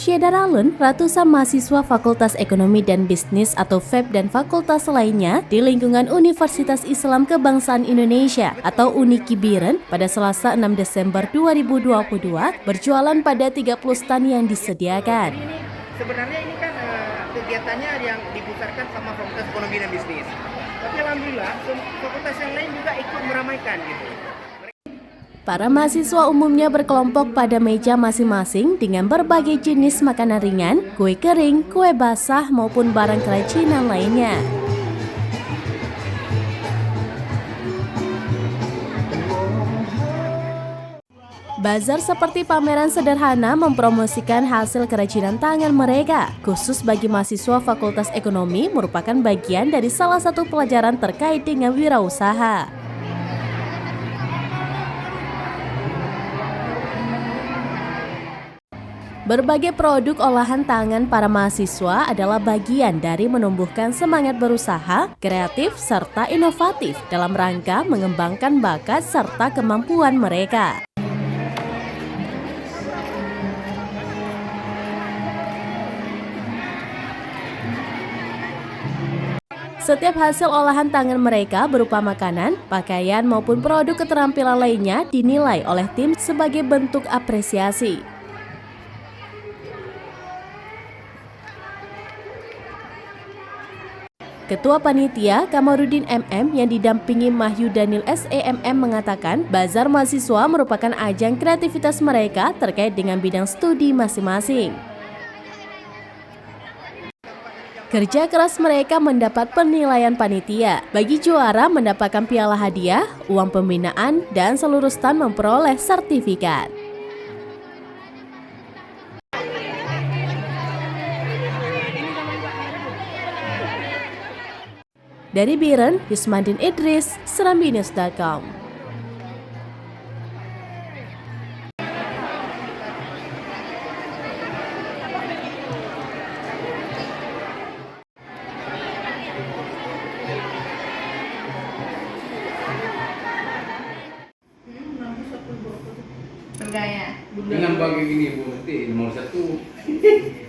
Syedaralun, ratusan mahasiswa Fakultas Ekonomi dan Bisnis atau FEB dan fakultas lainnya di lingkungan Universitas Islam Kebangsaan Indonesia atau UNIKI Biren pada Selasa 6 Desember 2022 berjualan pada 30 stan yang disediakan. Sebenarnya ini kan kegiatannya yang dipusatkan sama Fakultas Ekonomi dan Bisnis. Tapi alhamdulillah fakultas yang lain juga ikut meramaikan gitu. Para mahasiswa umumnya berkelompok pada meja masing-masing dengan berbagai jenis makanan ringan, kue kering, kue basah maupun barang kerajinan lainnya. Bazar seperti pameran sederhana mempromosikan hasil kerajinan tangan mereka. Khusus bagi mahasiswa Fakultas Ekonomi merupakan bagian dari salah satu pelajaran terkait dengan wirausaha. Berbagai produk olahan tangan para mahasiswa adalah bagian dari menumbuhkan semangat berusaha, kreatif, serta inovatif dalam rangka mengembangkan bakat serta kemampuan mereka. Setiap hasil olahan tangan mereka berupa makanan, pakaian maupun produk keterampilan lainnya dinilai oleh tim sebagai bentuk apresiasi. Ketua Panitia Kamarudin MM yang didampingi Mahyu Daniel SEMM mengatakan bazar mahasiswa merupakan ajang kreativitas mereka terkait dengan bidang studi masing-masing. Kerja keras mereka mendapat penilaian panitia. Bagi juara mendapatkan piala hadiah, uang pembinaan, dan seluruh stan memperoleh sertifikat. Dari Biren, Yusmandin Idris, serambinews.com. Enggak ya? Dengan bagi ini Bu, nomor 1